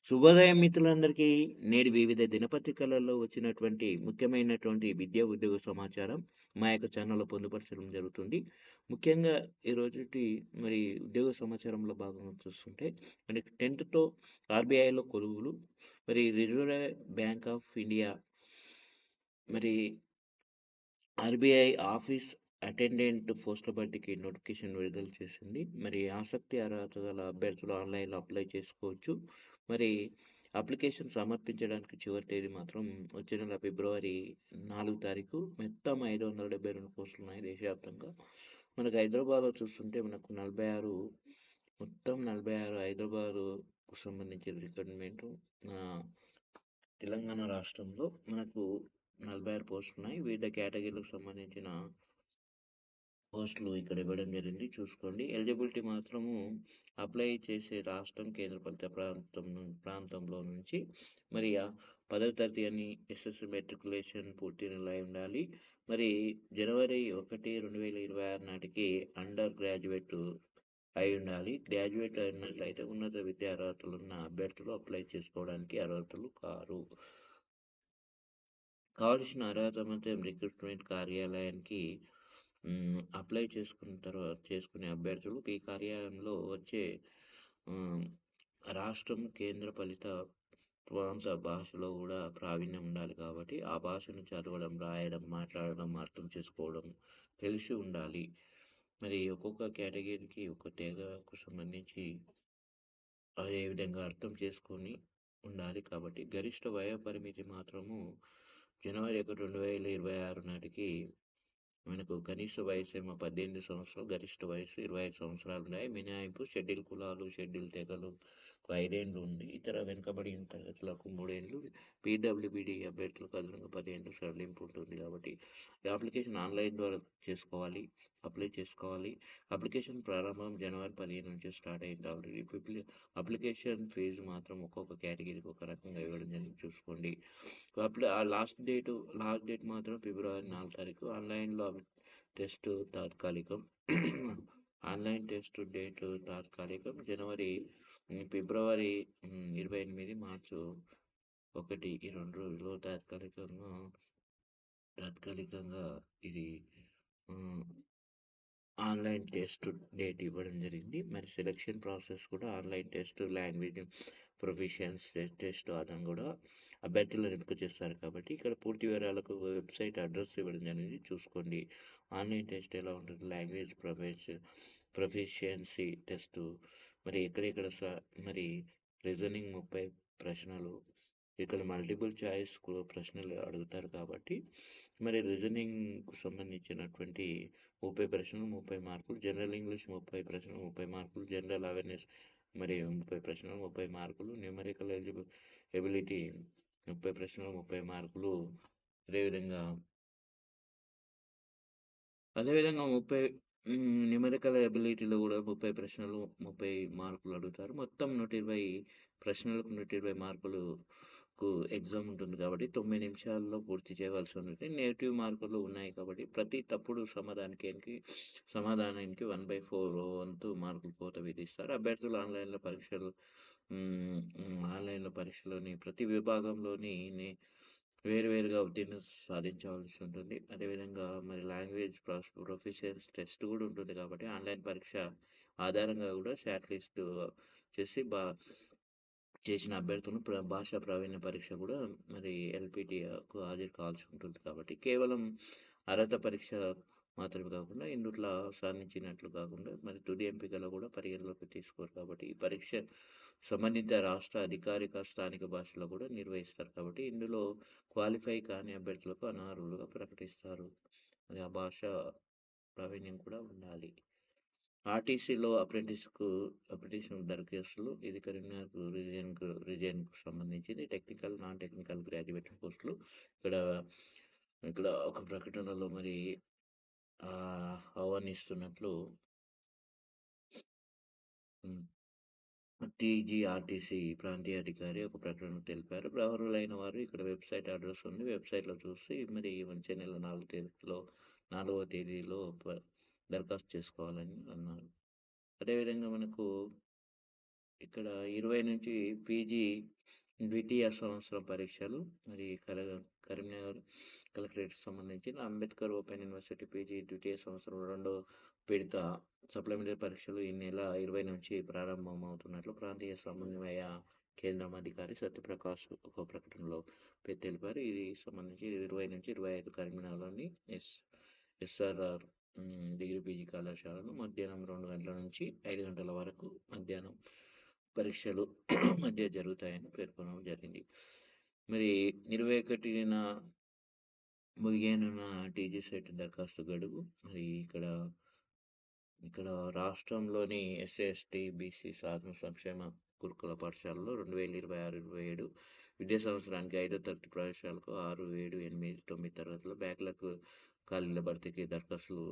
శుభోదయం మిత్రులందరికీ. నేడు వివిధ దినపత్రికలలో వచ్చినటువంటి ముఖ్యమైనటువంటి విద్యా ఉద్యోగ సమాచారం మా యొక్క ఛానల్లో పొందుపరచడం జరుగుతుంది. ముఖ్యంగా ఈరోజుటి ఉద్యోగ సమాచారంలో భాగంగా చూస్తుంటే మనకి 10థ్‌తో ఆర్‌బీఐలో కొలువులు, రిజర్వ్ బ్యాంక్ ఆఫ్ ఇండియా, మరి ఆర్‌బీఐ ఆఫీస్ అటెండెంట్ పోస్టుల భర్తీకి నోటిఫికేషన్ విడుదల చేసింది. ఆసక్తి, అర్హత గల అభ్యర్థులు ఆన్‌లైన్‌లో అప్లై చేసుకోవచ్చు. మరి అప్లికేషన్ సమర్పించడానికి చివరి తేదీ మాత్రం వచ్చే నెల ఫిబ్రవరి 4 తారీఖు. మొత్తం 572 పోస్టులున్నాయి దేశవ్యాప్తంగా. మనకు హైదరాబాద్‌లో చూస్తుంటే మనకు 46, మొత్తం 46 హైదరాబాదుకు సంబంధించిన రిక్రూట్‌మెంటు. తెలంగాణ రాష్ట్రంలో మనకు 46 పోస్టులున్నాయి. వివిధ కేటగిరీలకు సంబంధించిన పోస్టులు ఇక్కడ ఇవ్వడం జరిగింది. చూసుకోండి. ఎలిజిబిలిటీ మాత్రము అప్లై చేసే రాష్ట్రం, కేంద్రపాలిత ప్రాంతంలో నుంచి 10వ తరగతి అని ఎస్ఎస్‌సి మెట్రికులేషన్ పూర్తి అయి ఉండాలి. జనవరి 1, 2026 నాటికి అండర్ గ్రాడ్యుయేట్ అయి ఉండాలి. గ్రాడ్యుయేట్ అయినట్లయితే ఉన్నత విద్యా అర్హతలున్న అభ్యర్థులు అప్లై చేసుకోవడానికి అర్హతలు కారు. కావాల్సిన అర్హత మాత్రం రిక్రూట్మెంట్ కార్యాలయానికి అప్లై చేసుకునే అభ్యర్థులు ఈ కార్యాలయంలో వచ్చే రాష్ట్రం, కేంద్ర పాలిత ప్రాంత భాషలో కూడా ప్రావీణ్యం ఉండాలి కాబట్టి ఆ భాషను చదవడం, రాయడం, మాట్లాడడం, అర్థం చేసుకోవడం తెలిసి ఉండాలి. ఒక్కొక్క కేటగిరీకి ఒక తెగకు సంబంధించి అదే విధంగా అర్థం చేసుకొని ఉండాలి కాబట్టి గరిష్ట వయో పరిమితి మాత్రము జనవరి 1, 2026 నాటికి మనకు కనీస వయసేమో 18 సంవత్సరాలు, గరిష్ట వయసు 25 సంవత్సరాలు ఉన్నాయి. మినహాయింపు షెడ్యూల్ కులాలు, షెడ్యూల్ తెగలకు 5 ఏండ్లు ఉంది. ఇతర వెనుకబడిన తరగతులకు 3 ఏండ్లు, పీడబ్ల్యూబీడీ అభ్యర్థులకు అదనంగా 10 ఏండ్లు సడలింపు ఉంటుంది కాబట్టి ఈ అప్లికేషన్ ఆన్లైన్ ద్వారా అప్లై చేసుకోవాలి. అప్లికేషన్ ప్రారంభం జనవరి 15 నుంచి స్టార్ట్ అయింది కాబట్టి అప్లికేషన్ ఫీజు మాత్రం ఒక్కొక్క కేటగిరీకి ఒక రకంగా ఇవ్వడం జరిగింది. చూసుకోండి. లాస్ట్ డేట్ మాత్రం ఫిబ్రవరి 4 తారీఖు. ఆన్లైన్లో టెస్ట్ తాత్కాలికం. ఆన్లైన్ టెస్ట్ డేట్ తాత్కాలికం. ఫిబ్రవరి 28, మార్చి 1 ఈ 2 రోజుల్లో తాత్కాలికంగా ఇది ఆన్లైన్ టెస్ట్ డేట్ ఇవ్వడం జరిగింది. సెలక్షన్ ప్రాసెస్ కూడా online test, language proficiency test ఆధారంగా కూడా అభ్యర్థులను ఎంపిక చేస్తారు కాబట్టి ఇక్కడ పూర్తి వివరాలకు వెబ్సైట్ అడ్రస్ ఇవ్వడం జరిగింది. చూసుకోండి. ఆన్లైన్ టెస్ట్ ఎలా ఉంటుంది, లాంగ్వేజ్ ప్రొఫిషియన్సీ టెస్ట్ ఎక్కడెక్కడ రీజనింగ్ 30 ప్రశ్నలు, ఇక్కడ మల్టిపుల్ చాయిస్ ప్రశ్నలు అడుగుతారు కాబట్టి రీజనింగ్కు సంబంధించినటువంటి 30 ప్రశ్నలు 30 మార్కులు, జనరల్ ఇంగ్లీష్ 30 ప్రశ్నలు 30 మార్కులు, జనరల్ అవేర్నెస్ 30 ప్రశ్నలు 30 మార్కులు, న్యూమరికల్ ఎబిలిటీ 30 ప్రశ్నలు 30 మార్కులు. అదేవిధంగా 30 న్యూమరికల్ ఎబిలిటీలో కూడా 30 ప్రశ్నలు 30 మార్కులు అడుగుతారు. మొత్తం 120 ప్రశ్నలకు 120 మార్కులకు ఎగ్జామ్ ఉంటుంది కాబట్టి 9 నిమిషాల్లో పూర్తి చేయవలసి ఉంటుంది. నెగటివ్ మార్కులు ఉన్నాయి కాబట్టి ప్రతి తప్పుడు సమాధానానికి 1/4 వంతు మార్కులు కోత విధిస్తారు. అభ్యర్థులు ఆన్లైన్లో పరీక్షలోని ప్రతి విభాగంలోని వేరువేరుగా ఉత్తీర్ణత సాధించవలసి ఉంటుంది. అదేవిధంగా లాంగ్వేజ్ ప్రొఫిషియన్సీ టెస్ట్ కూడా ఉంటుంది కాబట్టి ఆన్లైన్ పరీక్ష ఆధారంగా కూడా షార్ట్ లిస్ట్ చేసి చేసిన అభ్యర్థులను భాషా ప్రావీణ్య పరీక్ష కూడా ఎల్పిటికు హాజరు కావాల్సి ఉంటుంది కాబట్టి కేవలం అర్హత పరీక్ష మాత్రమే కాకుండా ఇందులో సాధించినట్లు కాకుండా తుది ఎంపికలో కూడా పరిగణలోకి తీసుకోరు కాబట్టి ఈ పరీక్ష సంబంధిత రాష్ట్ర అధికారిక స్థానిక భాషలో కూడా నిర్వహిస్తారు కాబట్టి ఇందులో క్వాలిఫై కాని అభ్యర్థులకు అనర్హులుగా ప్రకటిస్తారు. ఆ భాష ప్రావీణ్యం కూడా ఉండాలి. ఆర్టీసీలో అప్రెంటిస్ దరఖాస్తులు ఇది కరీంనగర్ రీజియన్కు సంబంధించింది. టెక్నికల్, నాన్ టెక్నికల్ గ్రాడ్యుయేట్ పోస్టులు ఇక్కడ ఒక ప్రకటనలో ఆహ్వానిస్తున్నట్లు టీజీఆర్టీసీ ప్రాంతీయ అధికారి ఒక ప్రకటన తెలిపారు. అర్హులైన వారు ఇక్కడ వెబ్సైట్ అడ్రస్ ఉంది. వెబ్సైట్లో చూసి వచ్చే నెల 4వ తేదీలో దరఖాస్తు చేసుకోవాలని అన్నారు. అదేవిధంగా మనకు ఇక్కడ 20 నుంచి పీజీ ద్వితీయ సంవత్సరం పరీక్షలు. మరి కరీంనగర్ కలెక్టరేట్‌కి సంబంధించిన అంబేద్కర్ ఓపెన్ యూనివర్సిటీ పీజీ ద్వితీయ సంవత్సరం రెండో విడత సప్లిమెంటరీ పరీక్షలు ఈ నెల 20 నుంచి ప్రారంభమవుతున్నట్లు ప్రాంతీయ సమన్వయ కేంద్రం అధికారి సత్యప్రకాష్ ఒక ప్రకటనలో తెలిపారు. ఇది సంబంధించి 20 నుంచి 25 కరీంనగర్‌లోని ఎస్ఆర్ఆర్ డిగ్రీ పీజీ కళాశాలలో మధ్యాహ్నం 2 గంటల నుంచి 5 గంటల వరకు మధ్యాహ్నం పరీక్షలు మధ్య జరుగుతాయని పేర్కొనడం జరిగింది. మరి 21న ముగియనున్న టీజీ సెట్ దరఖాస్తు గడువు. మరి ఇక్కడ రాష్ట్రంలోని ఎస్సీ, ఎస్టీ, బీసీ సాధన సంక్షేమ గురుకుల పాఠశాలలో 2026-27 విద్యా సంవత్సరానికి 5వ తరగతి ప్రవేశాలకు 6, 7, 8, 9 తరగతుల్లో బ్యాక్లాగ్ ఖాళీల భర్తీకి దరఖాస్తులు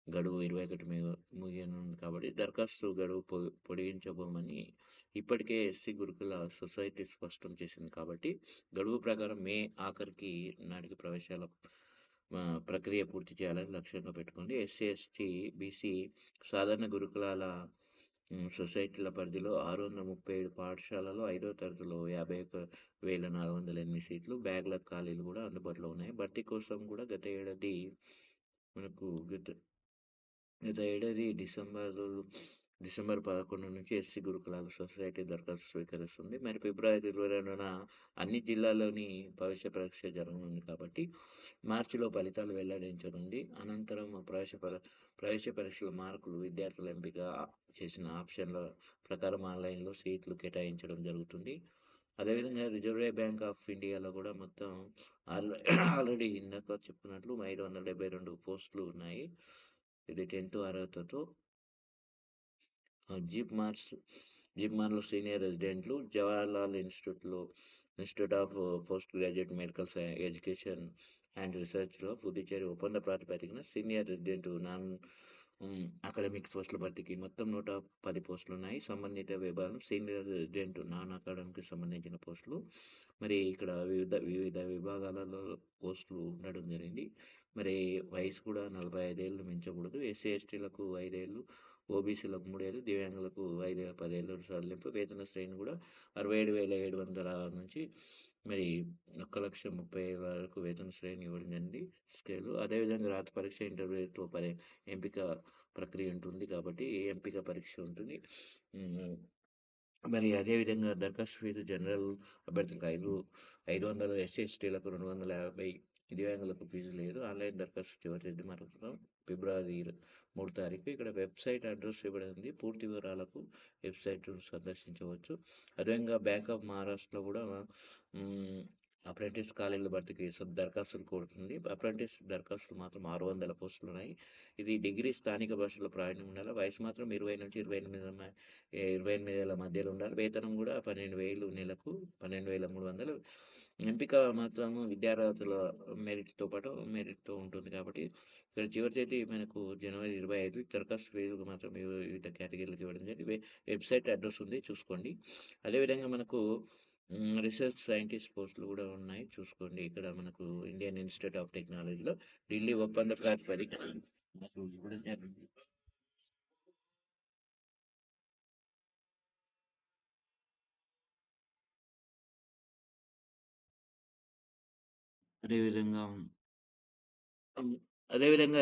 గడువు 21 ముగియనుంది కాబట్టి దరఖాస్తు గడువు పొడిగించబోమని ఇప్పటికే ఎస్సీ గురుకుల సొసైటీ స్పష్టం చేసింది. కాబట్టి గడువు ప్రకారం మే ఆఖరికి నాటికి ప్రవేశాల ప్రక్రియ పూర్తి చేయాలని లక్ష్యంగా పెట్టుకుంది. ఎస్సీ, ఎస్టీ, బీసీ సాధారణ గురుకులాల సొసైటీల పరిధిలో 637 పాఠశాలలో 5వ తరగతిలో 51,408 సీట్లు, బ్యాక్లాగ్ ఖాళీలు కూడా అందుబాటులో ఉన్నాయి. భర్తీ కోసం కూడా గత ఏడాది డిసెంబర్ 11 నుంచి ఎస్సీ గురుకులాల సొసైటీ దరఖాస్తు స్వీకరిస్తుంది. మరి ఫిబ్రవరి 22న అన్ని జిల్లాల్లోని ప్రవేశ పరీక్ష జరగనుంది కాబట్టి మార్చిలో ఫలితాలు వెల్లడించనుంది. అనంతరం ప్రవేశ పరీక్షల మార్కులు విద్యార్థుల ఎంపిక చేసిన ఆప్షన్ల ప్రకారం ఆన్లైన్లో సీట్లు కేటాయించడం జరుగుతుంది. అదేవిధంగా రిజర్వ్ బ్యాంక్ ఆఫ్ ఇండియాలో కూడా మొత్తం ఆల్రెడీ ఇందాక చెప్పినట్లు 572 పోస్టులు ఉన్నాయి. ఇది 10th అర్హతతో. జిప్మార్లో సీనియర్ రెసిడెంట్లు, Jawaharlal institute of post graduate medical education and రీసెర్చ్లో పుదుచ్చేరి ఒప్పంద ప్రాతిపదికన సీనియర్ రెసిడెంట్ నాన్ అకాడమిక్ పోస్టుల భర్తీకి మొత్తం 110 పోస్టులు ఉన్నాయి. సంబంధిత విభాగం సీనియర్ రెసిడెంట్ నాన్ అకాడమిక్ సంబంధించిన పోస్టులు. మరి ఇక్కడ వివిధ విభాగాలలో పోస్టులు ఉండడం జరిగింది. మరి వయసు కూడా 45 ఏళ్ళు మించకూడదు. ఎస్సీ, ఎస్టీలకు 5 ఏళ్ళు, ఓబీసీలకు 3 ఏళ్ళు, దివ్యాంగులకు 5 ఏళ్ళ 10 ఏళ్ళు సడలింపు. వేతన శ్రేణి కూడా 67,700 నుంచి మరి 1,30,000 వరకు వేతన శ్రేణి ఇవ్వడం జరిగింది స్కేలు. అదేవిధంగా రాత పరీక్ష, ఇంటర్వ్యూతో ఎంపిక ప్రక్రియ ఉంటుంది కాబట్టి ఎంపిక పరీక్ష ఉంటుంది. మరి అదేవిధంగా దరఖాస్తు ఫీజు జనరల్ అభ్యర్థులకు 500, ఎస్సీ, ఎస్టీలకు 250, దివ్యాంగులకు ఫీజు లేదు. ఆన్లైన్ దరఖాస్తు చివరి తేదీ మాత్రం ఫిబ్రవరి 3 తారీఖు. ఇక్కడ వెబ్సైట్ అడ్రస్ ఇవ్వబడింది. పూర్తి వివరాలకు వెబ్సైట్ సందర్శించవచ్చు. అదేవిధంగా బ్యాంక్ ఆఫ్ మహారాష్ట్రలో కూడా అప్రెంటిస్ ఖాళీల భర్తీకి దరఖాస్తులు కోరుతుంది. అప్రెంటిస్ దరఖాస్తులు మాత్రం 600 పోస్టులు ఉన్నాయి. ఇది డిగ్రీ స్థానిక భాషలో ప్రావీణ్యం ఉండాలి. వయసు మాత్రం 20 నుంచి 28 ఏళ్ళ మధ్యలో ఉండాలి. వేతనం కూడా 12,000 నెలకు 12,300. ఎంపిక మాత్రం విద్యార్హతల మెరిట్తో ఉంటుంది కాబట్టి ఇక్కడ చివరి తేదీ మనకు జనవరి 25. దరఖాస్తు ఫీజుకు మాత్రం వివిధ కేటగిరీలకు ఇవ్వడం జరిగింది. వెబ్సైట్ అడ్రస్ ఉంది, చూసుకోండి. అదేవిధంగా మనకు రీసెర్చ్ సైంటిస్ట్ పోస్టులు కూడా ఉన్నాయి, చూసుకోండి. ఇక్కడ మనకు ఇండియన్ ఇన్స్టిట్యూట్ ఆఫ్ టెక్నాలజీలో ఢిల్లీ ఒప్పంద ప్రాతిపదికన ఇవ్వడం జరిగింది. అదేవిధంగా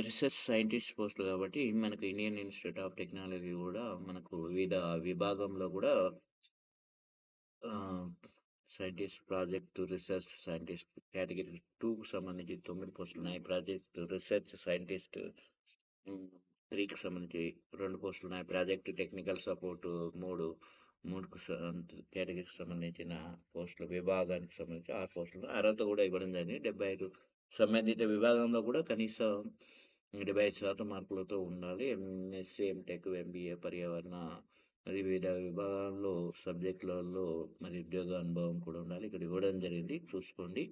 రీసెర్చ్ సైంటిస్ట్ పోస్టులు కాబట్టి మనకు ఇండియన్ ఇన్స్టిట్యూట్ ఆఫ్ టెక్నాలజీ కూడా మనకు వివిధ విభాగంలో కూడా scientist, project research scientist category 2కు సంబంధించి 9 పోస్టులు ఉన్నాయి. ప్రాజెక్ట్ రీసెర్చ్ సైంటిస్ట్ 3కి సంబంధించి 2 పోస్టులు ఉన్నాయి. ప్రాజెక్ట్ టెక్నికల్ సపోర్ట్ 3కు కేటగిరీకి సంబంధించిన పోస్టులు, విభాగానికి సంబంధించి 6 పోస్టులు. అర్హత కూడా ఇవ్వడం జరిగింది. 75 సంబంధిత విభాగంలో కూడా కనీసం 75% మార్కులతో ఉండాలి. ఎంఎస్సీ, ఎంటెక్, ఎంబీఏ, పర్యావరణ మరి వివిధ విభాగాల్లో సబ్జెక్టులలో మరి ఉద్యోగ అనుభవం కూడా ఉండాలి. ఇక్కడ ఇవ్వడం జరిగింది, చూసుకోండి.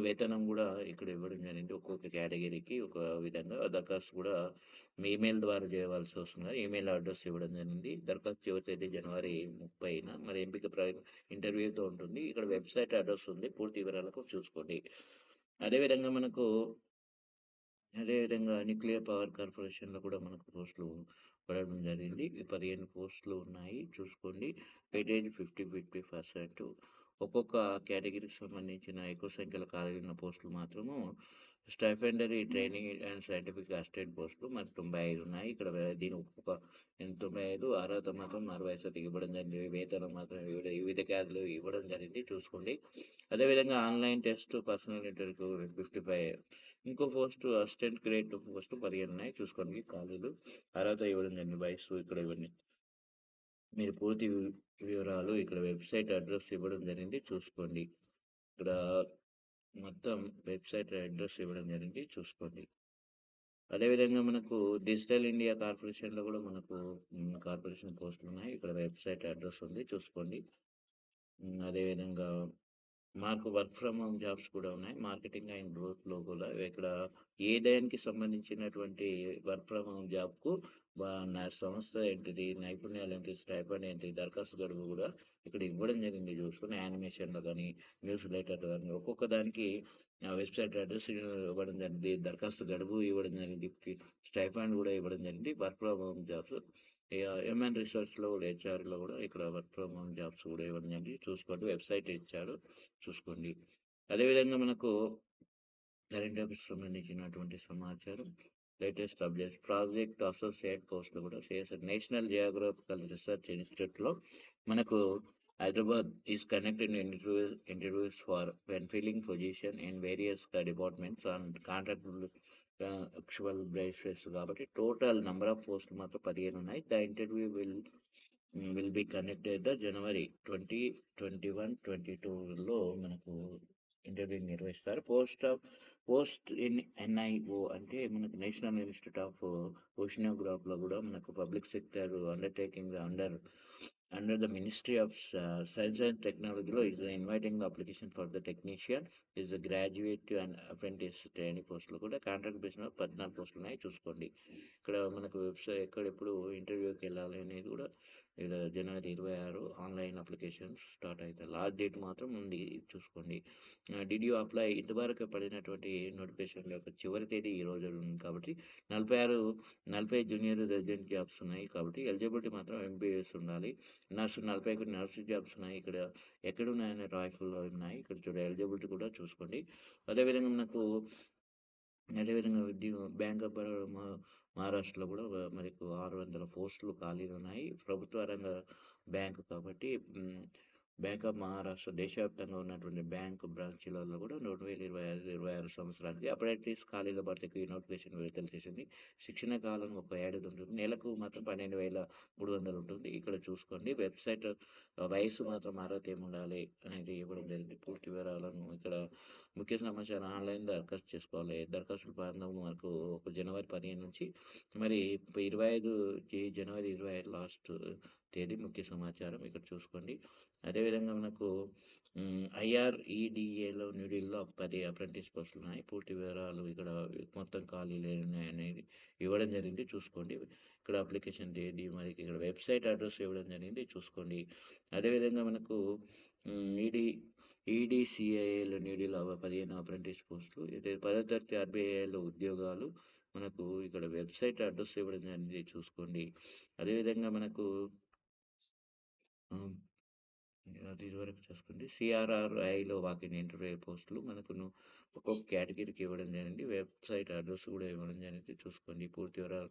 వేతనం కూడా ఇక్కడ ఇవ్వడం జరిగింది. ఒక్కొక్క కేటగిరీకి ఒక విధంగా. దరఖాస్తు కూడా మీ ఈమెయిల్ ద్వారా చేయవలసి వస్తుంది. ఈమెయిల్ అడ్రస్ ఇవ్వడం జరిగింది. దరఖాస్తు చివరి తేదీ జనవరి 30న. మరి ఎంపిక ఇంటర్వ్యూతో ఉంటుంది. ఇక్కడ వెబ్సైట్ అడ్రస్ ఉంది, పూర్తి వివరాలకు చూసుకోండి. అదేవిధంగా న్యూక్లియర్ పవర్ కార్పొరేషన్లో కూడా మనకు పోస్టులు పడడం జరిగింది. 15 పోస్టులు ఉన్నాయి చూసుకోండి. వెయిటేజ్ 50-50%. ఒక్కొక్క కేటగిరీకి సంబంధించిన ఎక్కువ సంఖ్యలో ఖాళీ ఉన్న పోస్టులు మాత్రము stipendiary training and scientific assistant పోస్టులు మనకు 95 ఉన్నాయి. ఇక్కడ దీని ఒక్కొక్క 95 అర్హత మాత్రం 60% ఇవ్వడం జరిగింది. వేతనం మాత్రం వివిధ క్యాడర్లు ఇవ్వడం జరిగింది చూసుకోండి. అదేవిధంగా ఆన్లైన్ టెస్ట్ పర్సనల్ ఇంటర్వ్యూకు 55. ఇంకో పోస్టు అసిస్టెంట్ గ్రేడ్ 2 పోస్టు 15 ఉన్నాయి చూసుకోండి. ఖాళీలు అర్హత ఇవ్వడం జరిగింది. వయస్సు ఇక్కడ ఇవన్నీ మీరు పూర్తి వివరాలు ఇక్కడ వెబ్సైట్ అడ్రస్ ఇవ్వడం జరిగింది చూసుకోండి. ఇక్కడ మొత్తం వెబ్సైట్ అడ్రస్ ఇవ్వడం జరిగింది చూసుకోండి. అదేవిధంగా మనకు డిజిటల్ ఇండియా కార్పొరేషన్లో కూడా మనకు కార్పొరేషన్ పోస్టులు ఉన్నాయి. ఇక్కడ వెబ్సైట్ అడ్రస్ ఉంది చూసుకోండి. అదేవిధంగా మాకు వర్క్ ఫ్రమ్ హోమ్ జాబ్స్ కూడా ఉన్నాయి. మార్కెటింగ్ అండ్ గ్రోత్లో కూడా ఇక్కడ ఏ దానికి సంబంధించినటువంటి వర్క్ ఫ్రమ్ హోమ్ జాబ్కు నా సంస్థ ఏంటిది, నైపుణ్యాలు ఏంటి, స్టైపెండ్ ఏంటి, దరఖాస్తు గడువు కూడా ఇక్కడ ఇవ్వడం జరిగింది చూసుకుని. యానిమేషన్లో కానీ న్యూస్ లెటర్లో కానీ ఒక్కొక్క దానికి వెబ్సైట్ అడ్రస్ ఇవ్వడం జరిగింది. దరఖాస్తు గడువు ఇవ్వడం జరిగింది. స్టైపెండ్ కూడా ఇవ్వడం జరిగింది. Work from home jobs human రిసోర్స్లో కూడా హెచ్ఆర్లో కూడా ఇక్కడ వర్క్ ఫ్రమ్ హోమ్ జాబ్స్ కూడా ఇవ్వడం జరిగింది చూసుకోండి. వెబ్సైట్ ఇచ్చాడు చూసుకోండి. అదేవిధంగా మనకు కరెంట్ అఫైర్స్ సంబంధించినటువంటి సమాచారం, లేటెస్ట్ అప్డేట్స్, ప్రాజెక్ట్ అసోసియేట్ పోస్టులు కూడా చేశారు. నేషనల్ జియోగ్రఫికల్ రీసెర్చ్ ఇన్స్టిట్యూట్లో మనకు Hyderabad is connected interviews for when filling position in various departments and contract actual basis కాబట్టి టోటల్ నెంబర్ ఆఫ్ పోస్టులు మాత్రం 15 ఉన్నాయి. The interview will be connected January 2021-22లో మనకు ఇంటర్వ్యూ నిర్వహిస్తారు. పోస్ట్ ఇన్ ఎన్ఐఓ అంటే మనకు నేషనల్ ఇన్స్టిట్యూట్ ఆఫ్ ఓషినోగ్రాఫ్లో కూడా మనకు public sector undertaking under the Ministry of Science and Technology is inviting the application for the technician is a graduate and apprentice training పోస్టులు కూడా contract based 14 పోస్టులు ఉన్నాయి చూసుకోండి. ఇక్కడ మనకు వెబ్సైట్ ఎక్కడ ఎప్పుడు ఇంటర్వ్యూకి వెళ్ళాలి అనేది కూడా ఇక్కడ జనవరి 26 ఆన్లైన్ అప్లికేషన్ స్టార్ట్ అవుతాయి. లాస్ట్ డేట్ మాత్రం ఉంది చూసుకోండి. డిడ్ యూ అప్లై ఇంతవరకు పడినటువంటి నోటిఫికేషన్ యొక్క చివరి తేదీ ఈ రోజు ఉంది కాబట్టి 40 జూనియర్ రెసిడెంట్ జాబ్స్ ఉన్నాయి కాబట్టి ఎలిజిబిలిటీ మాత్రం ఎంబీఏఎస్ ఉండాలి. 41 నర్సు జాబ్స్ ఉన్నాయి. ఇక్కడ ఎక్కడ ఉన్నాయని రాయఫుల్లో ఉన్నాయి. ఇక్కడ ఎలిజిబిలిటీ కూడా చూసుకోండి. అదేవిధంగా బ్యాంక్ ఆఫ్ బరోడా మహారాష్ట్రలో కూడా మనకు 600 పోస్టులు ఖాళీలు ఉన్నాయి. ప్రభుత్వ రంగ బ్యాంకు కాబట్టి బ్యాంక్ ఆఫ్ మహారాష్ట్ర దేశవ్యాప్తంగా ఉన్నటువంటి బ్యాంకు బ్రాంచీలలో కూడా 2025-26 సంవత్సరానికి అప్రెంటిస్ ఖాళీల భర్తీకి నోటిఫికేషన్ విడుదల చేసింది. శిక్షణ కాలం ఒక ఏడాది ఉంటుంది. నెలకు మాత్రం 12,300 ఉంటుంది. ఇక్కడ చూసుకోండి. వెబ్సైట్ వయసు మాత్రం అర్హత ఏముండాలి అనేది ఇవ్వడం జరిగింది. పూర్తి వివరాలను ఇక్కడ ముఖ్య సమాచారం ఆన్లైన్ దరఖాస్తు చేసుకోవాలి. దరఖాస్తుల ప్రారంభం మనకు జనవరి 15 నుంచి మరి 25 జనవరి 25 లాస్ట్ తేదీ ముఖ్య సమాచారం ఇక్కడ చూసుకోండి. అదేవిధంగా మనకు IREDAలో న్యూఢిల్లీలో 10 అప్రెంటిస్ పోస్టులు ఉన్నాయి. పూర్తి వివరాలు ఇక్కడ మొత్తం ఖాళీలు అనేది ఇవ్వడం జరిగింది చూసుకోండి. ఇక్కడ అప్లికేషన్ తేదీ మరి ఇక్కడ వెబ్సైట్ అడ్రస్ ఇవ్వడం జరిగింది చూసుకోండి. అదేవిధంగా మనకు EDCIAలో న్యూఢిల్లీలో 15 అప్రెంటిస్ పోస్టులు, 10వ తరగతి RBIలో ఉద్యోగాలు మనకు ఇక్కడ వెబ్సైట్ అడ్రస్ ఇవ్వడం జరిగింది చూసుకోండి. అదేవిధంగా మనకు అది ఇదివరకు చూసుకోండి. CRRIలో వాకిన్ ఇంటర్వ్యూ పోస్టులు మనకు ఒక్కొక్క కేటగిరీకి ఇవ్వడం జరిగింది. వెబ్సైట్ అడ్రస్ కూడా ఇవ్వడం జరిగింది చూసుకోండి. పూర్తి వివరాలు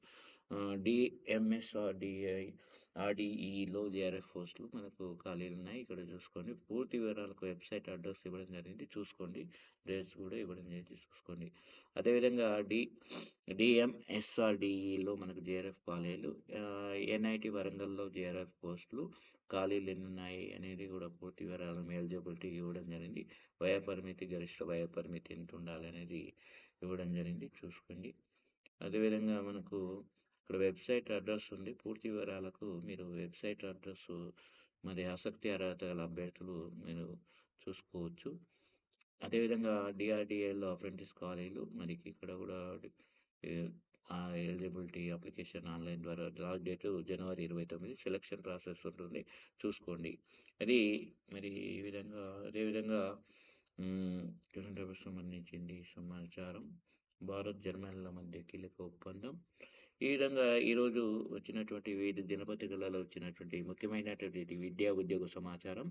RDEలో JRF పోస్టులు మనకు ఖాళీలు ఉన్నాయి. ఇక్కడ చూసుకోండి. పూర్తి వివరాలకు వెబ్సైట్ అడ్రస్ ఇవ్వడం జరిగింది చూసుకోండి. డేట్స్ కూడా ఇవ్వడం జరిగింది చూసుకోండి. అదేవిధంగా DMSRDEలో మనకు JRF ఖాళీలు, NIT వరంగల్లో JRF పోస్టులు ఖాళీలు ఎన్ని ఉన్నాయి అనేది కూడా పూర్తి వివరాలు ఎలిజిబిలిటీ ఇవ్వడం జరిగింది. వయోపరిమితి, గరిష్ట వయోపరిమితి ఎంత ఉండాలి అనేది ఇవ్వడం జరిగింది చూసుకోండి. అదేవిధంగా మనకు ఇక్కడ వెబ్సైట్ అడ్రస్ ఉంది. పూర్తి వివరాలకు మీరు వెబ్సైట్ అడ్రస్ మరి ఆసక్తి అర్హత గల అభ్యర్థులు మీరు చూసుకోవచ్చు. అదేవిధంగా DRDAలో అప్రెంటిస్ ఖాళీలు మనకి ఇక్కడ కూడా ఎలిజిబిలిటీ అప్లికేషన్ ఆన్లైన్ ద్వారా లాస్ట్ డేట్ జనవరి 29. సెలక్షన్ ప్రాసెస్ ఉంటుంది చూసుకోండి. అది మరి ఈ విధంగా అదేవిధంగా కరెంట్ అఫైర్స్ సంబంధించింది సమాచారం. భారత్ జర్మనీల మధ్య కీలక ఒప్పందం. ఈ విధంగా ఈరోజు వచ్చినటువంటి వివిధ దినపత్రికలలో వచ్చినటువంటి ముఖ్యమైనటువంటి విద్యా, ఉద్యోగ సమాచారం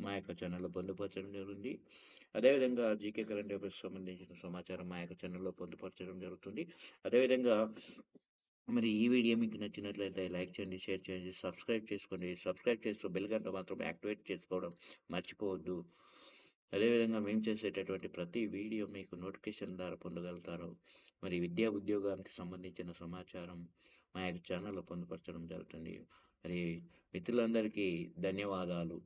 మా యొక్క ఛానల్‌లో పొందుపరచడం జరుగుతుంది. అదేవిధంగా జీకే కరెంట్ అఫైర్స్ సంబంధించిన సమాచారం మా యొక్క ఛానల్‌లో పొందుపరచడం జరుగుతుంది. అదేవిధంగా మరి ఈ వీడియో మీకు నచ్చినట్లయితే లైక్ చేయండి, షేర్ చేయండి, సబ్స్క్రైబ్ చేసుకోండి. సబ్స్క్రైబ్ చేస్తూ బెల్ గంట మాత్రం యాక్టివేట్ చేసుకోవడం మర్చిపోవద్దు. అదేవిధంగా మేము చేసేటటువంటి ప్రతి వీడియో మీకు నోటిఫికేషన్ ద్వారా పొందగలుగుతారు. మరి విద్యా ఉద్యోగానికి సంబంధించిన సమాచారం మా యొక్క ఛానల్‌లో పొందుపరచడం జరుగుతుంది. మరి మిత్రులందరికీ ధన్యవాదాలు.